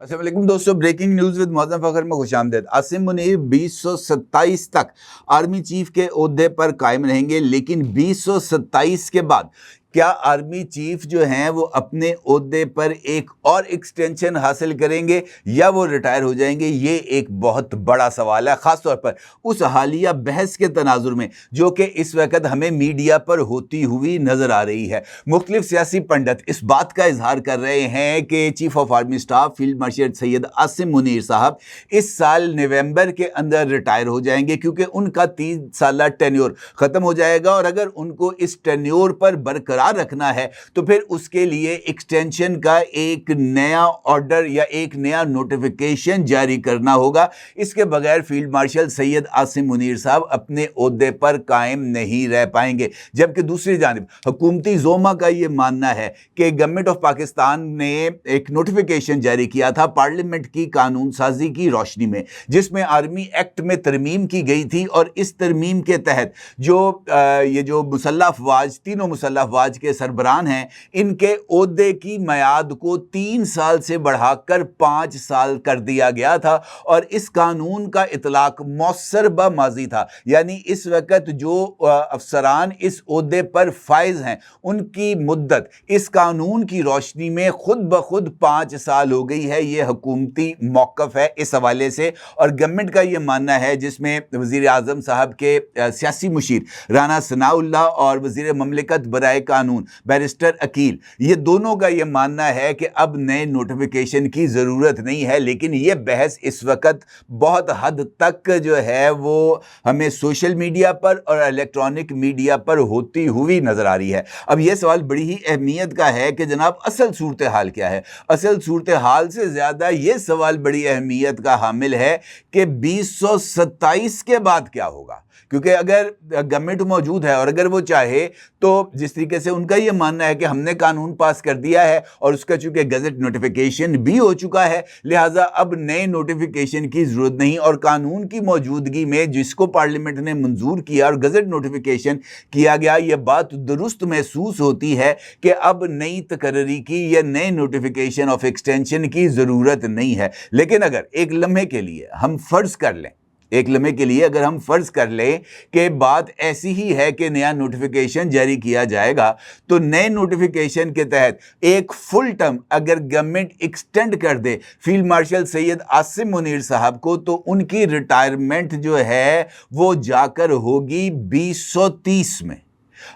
अस्सलाम वालेकुम दोस्तों, breaking news with Mauzam Fakhar में खुशामदीद। आसिम मुनीर 2027 तक आर्मी चीफ के ओहदे पर कायम रहेंगे, लेकिन 2027 के बाद क्या आर्मी चीफ जो हैं वो अपने ओहदे पर एक और एक्सटेंशन हासिल करेंगे या वो रिटायर हो जाएंगे? ये एक बहुत बड़ा सवाल है, ख़ासतौर पर उस हालिया बहस के तनाजुर में जो कि इस वक्त हमें मीडिया पर होती हुई नज़र आ रही है। मुख्तलिफ सियासी पंडित इस बात का इजहार कर रहे हैं कि chief of army staff field marshal Syed Asim Munir साहब इस साल नवंबर के अंदर रिटायर हो जाएंगे, क्योंकि उनका 3 साल टेन्योर ख़त्म हो जाएगा और अगर उनको इस टेन्योर पर बरकरार रखना है तो फिर उसके लिए एक्सटेंशन का एक नया ऑर्डर या एक नया नोटिफिकेशन जारी करना होगा। इसके बगैर फील्ड मार्शल सैयद आसिम मुनीर साहब अपने ओहदे पर कायम नहीं रह पाएंगे। जबकि दूसरी जानिब हुकूमती जोमा का यह मानना है कि गवर्नमेंट ऑफ पाकिस्तान ने एक नोटिफिकेशन जारी किया था पार्लियामेंट की कानून साजी की रोशनी में, जिसमें आर्मी एक्ट में तरमीम की गई थी और इस तरमीम के तहत ये जो मुसल्लह अफवाज, तीनों मुसल्लह अफवाज के सरबरान हैं, इनके ओहदे की मियाद को 3 साल से बढ़ाकर 5 साल कर दिया गया था और इस कानून का इतलाक मौसर ब माजी था। यानी इस वक्त जो अफसरान इस ओहदे पर फाइज हैं उनकी मुद्दत इस कानून की रोशनी में खुद ब खुद 5 साल हो गई है। यह हुकूमती मौक़िफ़ है इस हवाले से, और गवर्नमेंट का यह मानना है, जिसमें वज़ीर आज़म साहब के सियासी मुशीर राना सनाउल्लाह और वज़ीर ममलिकत बराए कानून बैरिस्टर अकील, ये दोनों का यह मानना है कि अब नए नोटिफिकेशन की ज़रूरत नहीं है। लेकिन यह बहस इस वक्त बहुत हद तक जो है वो हमें सोशल मीडिया पर और इलेक्ट्रॉनिक मीडिया पर होती हुई नज़र आ रही है। अब यह सवाल बड़ी ही अहमियत का है कि जनाब असल सूरत हाल क्या है। असल सूरत हाल से ज़्यादा यह सवाल बड़ी अहमियत का हामिल है कि 2027 के बाद क्या होगा, क्योंकि अगर गवर्नमेंट मौजूद है और अगर वो चाहे तो जिस तरीके से उनका ये मानना है कि हमने कानून पास कर दिया है और उसका चूंकि गजट नोटिफिकेशन भी हो चुका है, लिहाजा अब नए नोटिफिकेशन की ज़रूरत नहीं, और कानून की मौजूदगी में जिसको पार्लियामेंट ने मंजूर किया और गजट नोटिफिकेशन किया गया, यह बात दुरुस्त महसूस होती है कि अब नई तकर्री की या नए नोटिफिकेशन ऑफ एक्सटेंशन की ज़रूरत नहीं है। लेकिन अगर एक लम्हे के लिए हम फ़र्ज़ कर लें, अगर हम फर्ज कर लें कि बात ऐसी ही है कि नया नोटिफिकेशन जारी किया जाएगा, तो नए नोटिफिकेशन के तहत एक फुल टर्म अगर गवर्नमेंट एक्सटेंड कर दे फील्ड मार्शल सैयद आसिम मुनीर साहब को, तो उनकी रिटायरमेंट जो है वो जाकर होगी 2030 में।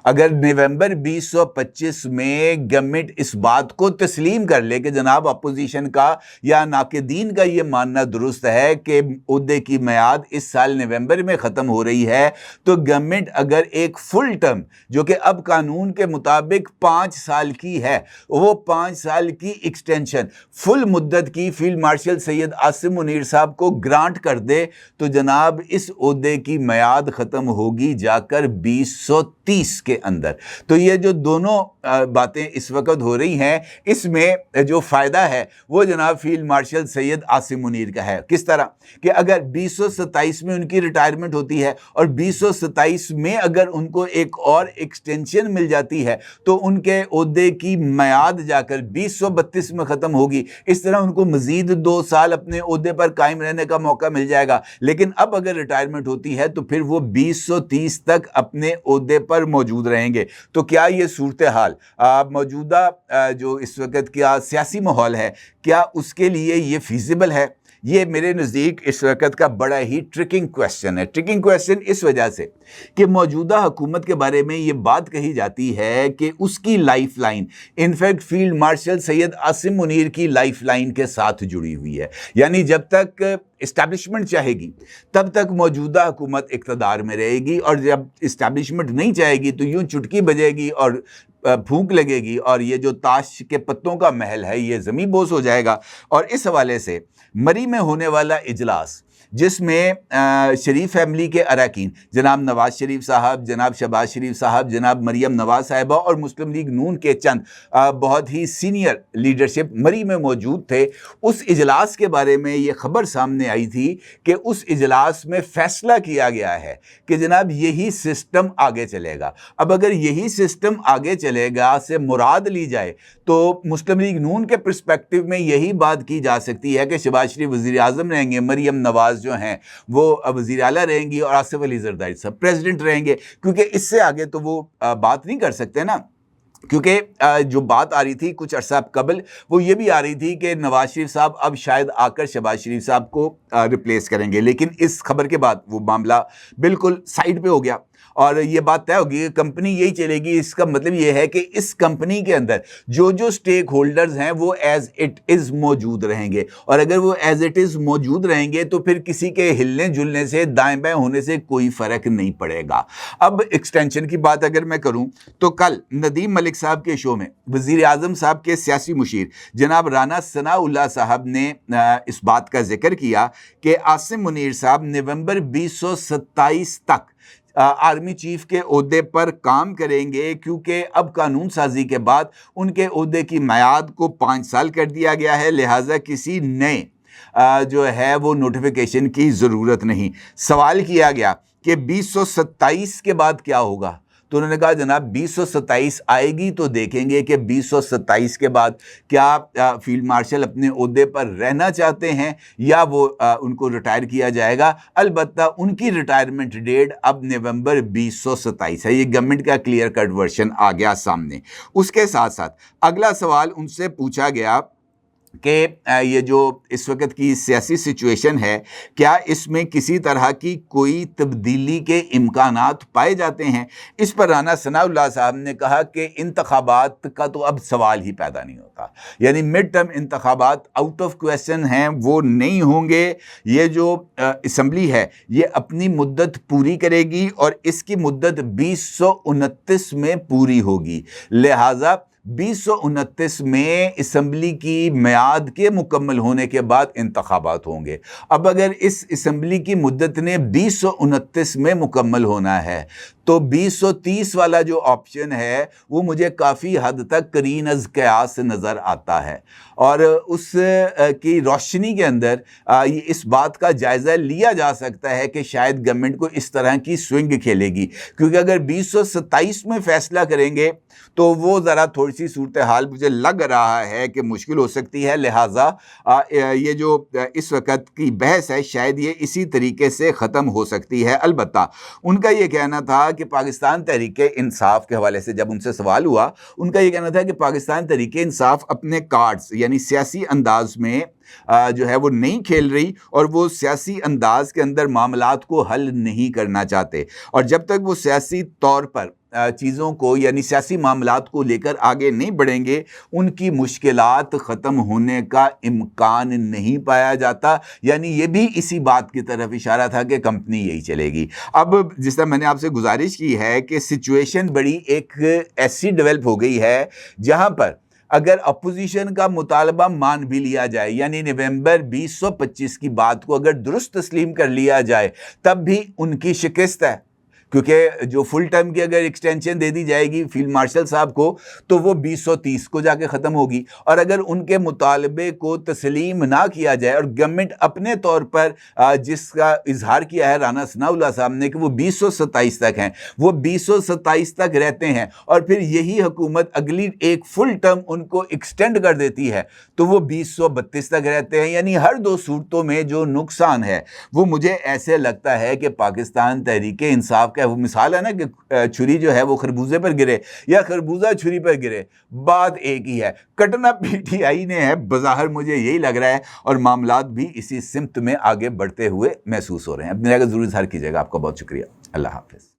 अगर नवंबर 2025 में गवर्नमेंट इस बात को तस्लीम कर ले कि जनाब अपोजिशन का या नाक़दीन का ये मानना दुरुस्त है कि ओहदे की मियाद इस साल नवंबर में ख़त्म हो रही है, तो गवर्नमेंट अगर एक फुल टर्म जो कि अब कानून के मुताबिक 5 साल की है, वो 5 साल की एक्सटेंशन फुल मुद्दत की फील्ड मार्शल सैयद आसिम मुनीर साहब को ग्रांट कर दे, तो जनाब इस ओहदे की मियाद ख़त्म होगी जाकर 2030 के अंदर। तो ये जो दोनों बातें इस वक्त हो रही हैं, इसमें जो फ़ायदा है वो जनाब फील्ड मार्शल सैयद आसिम मुनीर का है। किस तरह कि अगर 2027 में उनकी रिटायरमेंट होती है और 2027 में अगर उनको एक और एक्सटेंशन मिल जाती है तो उनके ओहदे की मियाद जाकर 2032 में ख़त्म होगी। इस तरह उनको मज़ीद 2 साल अपने ओहदे पर कायम रहने का मौका मिल जाएगा। लेकिन अब अगर रिटायरमेंट होती है तो फिर वो 2030 तक अपने ओहदे पर मौजूद रहेंगे। तो क्या ये सूरत हाल मौजूदा जो इस वक्त क्या सियासी माहौल है, क्या उसके लिए ये फीजिबल है? ये मेरे नज़दीक इस वक्त का बड़ा ही ट्रिकिंग क्वेश्चन है। ट्रिकिंग क्वेश्चन इस वजह से कि मौजूदा हुकूमत के बारे में ये बात कही जाती है कि उसकी life line in fact field marshal Syed Asim Munir की लाइफ लाइन के साथ जुड़ी हुई है। यानी जब तक इस्टेब्लिशमेंट चाहेगी तब तक मौजूदा हुकूमत इक़्तिदार में रहेगी, और जब इस्टेब्लिशमेंट नहीं चाहेगी तो यूँ चुटकी बजेगी और फूंक लगेगी और ये जो ताश के पत्तों का महल है ये ज़मीन बोस हो जाएगा। और इस हवाले से मरी में होने वाला इजलास जिसमें शरीफ फैमिली के अरकान जनाब नवाज शरीफ साहब, जनाब शहबाज शरीफ साहब, जनाब मरियम नवाज साहिबा और मुस्लिम लीग नून के चंद बहुत ही सीनियर लीडरशिप मरी में मौजूद थे। उस इजलास के बारे में ये खबर सामने आई थी कि उस इजलास में फैसला किया गया है कि जनाब यही सिस्टम आगे चलेगा। अब अगर यही सिस्टम आगे चलेगा से मुराद ली जाए तो मुस्लिम लीग नून के पर्सपेक्टिव में यही बात की जा सकती है कि शहबाज शरीफ वज़ीर आज़म रहेंगे, मरियम नवाज जो हैं वो वज़ीर आला रहेंगी और आसिफ अली ज़रदारी साहब प्रेसिडेंट रहेंगे, क्योंकि इससे आगे तो वो बात नहीं कर सकते ना। क्योंकि जो बात आ रही थी कुछ अरसा कबल वो ये भी आ रही थी कि नवाज शरीफ साहब अब शायद आकर शहबाज शरीफ साहब को रिप्लेस करेंगे, लेकिन इस खबर के बाद वो मामला बिल्कुल साइड पे हो गया और ये बात तय होगी कि कंपनी यही चलेगी। इसका मतलब ये है कि इस कंपनी के अंदर जो जो स्टेक होल्डर्स हैं वो एज इट इज़ मौजूद रहेंगे, और अगर वो एज इट इज़ मौजूद रहेंगे तो फिर किसी के हिलने जुलने से, दाएं बाएं होने से कोई फ़र्क नहीं पड़ेगा। अब एक्सटेंशन की बात अगर मैं करूं तो कल नदीम मलिक साहब के शो में वज़ीर आज़म साहब के सियासी मुशीर जनाब राना सनाउल्लाह साहब ने इस बात का जिक्र किया कि आसिम मुनीर साहब नवंबर 2027 तक आर्मी चीफ के ओहदे पर काम करेंगे, क्योंकि अब कानून साजी के बाद उनके ओहदे की मियाद को 5 साल कर दिया गया है, लिहाजा किसी नए जो है वो नोटिफिकेशन की ज़रूरत नहीं। सवाल किया गया कि 2027 के बाद क्या होगा, तो उन्होंने कहा जनाब 2027 आएगी तो देखेंगे कि 2027 के बाद क्या फील्ड मार्शल अपने ओहदे पर रहना चाहते हैं या वो उनको रिटायर किया जाएगा। अलबत्ता उनकी रिटायरमेंट डेट अब नवंबर 2027 है। ये गवर्नमेंट का क्लियर कट वर्जन आ गया सामने। उसके साथ साथ अगला सवाल उनसे पूछा गया कि ये जो इस वक्त की सियासी सिचुएशन है क्या इसमें किसी तरह की कोई तब्दीली के इम्कानात पाए जाते हैं। इस पर राना सनाउल्लाह साहब ने कहा कि इंतखाबात का तो अब सवाल ही पैदा नहीं होता, यानी मिड टर्म इंतखाबात आउट ऑफ क्वेश्चन हैं, वो नहीं होंगे। ये जो असम्बली है ये अपनी मुद्दत पूरी करेगी और इसकी मुद्दत 2029 में पूरी होगी, लिहाजा 2029 में असम्बली की मियाद के मुकम्मल होने के बाद इंतखाबात होंगे। अब अगर इस असम्बली की मुद्दत ने 2029 में मुकम्मल होना है तो 2030 वाला जो ऑप्शन है वो मुझे काफ़ी हद तक करीन अज़ क़यास नज़र आता है, और उस की रोशनी के अंदर ये इस बात का जायज़ा लिया जा सकता है कि शायद गवर्नमेंट को इस तरह की स्विंग खेलेगी, क्योंकि अगर 2027 में फ़ैसला करेंगे तो वो ज़रा थोड़ी सी सूरत हाल मुझे लग रहा है कि मुश्किल हो सकती है। लिहाजा ये जो इस वक्त की बहस है शायद ये इसी तरीके से ख़त्म हो सकती है। अलबत्ता उनका ये कहना था कि पाकिस्तान तहरीके इंसाफ के हवाले से जब उनसे सवाल हुआ, उनका ये कहना था कि पाकिस्तान तहरीके इंसाफ अपने कार्ड्स यानी सियासी अंदाज में जो है वो नहीं खेल रही और वो सियासी अंदाज के अंदर मामलात को हल नहीं करना चाहते, और जब तक वो सियासी तौर पर चीज़ों को यानी सियासी मामलात को लेकर आगे नहीं बढ़ेंगे उनकी मुश्किलात ख़त्म होने का इम्कान नहीं पाया जाता। यानी ये भी इसी बात की तरफ इशारा था कि कंपनी यही चलेगी। अब जिस तरह मैंने आपसे गुजारिश की है कि सिचुएशन बड़ी एक ऐसी डेवलप हो गई है जहाँ पर अगर अपोजिशन का मुतालबा मान भी लिया जाए, यानी नवंबर 2025 की बात को अगर दुरुस्त तस्लीम कर लिया जाए, तब भी उनकी शिकस्त है, क्योंकि जो फुल टर्म की अगर एक्सटेंशन दे दी जाएगी फील्ड मार्शल साहब को तो वो 2030 को जाके ख़त्म होगी, और अगर उनके मुतालबे को तस्लीम ना किया जाए और गवर्नमेंट अपने तौर पर जिसका इजहार किया है राना सनाउल्लाह साहब ने कि वो 2027 तक हैं, वो 2027 तक रहते हैं और फिर यही हुकूमत अगली एक फुल टर्म उनको एक्सटेंड कर देती है तो वो 2032 तक रहते हैं। यानी हर दो सूरतों में जो नुकसान है वो मुझे ऐसे लगता है कि पाकिस्तान तहरीक इंसाफ वो मिसाल है ना कि छुरी जो है वो खरबूजे पर गिरे या खरबूजा छुरी पर गिरे, बात एक ही है, कटना पीटीआई ने है, बज़ाहिर मुझे यही लग रहा है, और मामलात भी इसी सिमत में आगे बढ़ते हुए महसूस हो रहे हैं। अपनी राय जरूर इज़हार कीजिएगा। आपका बहुत शुक्रिया। अल्लाह हाफ़िज़।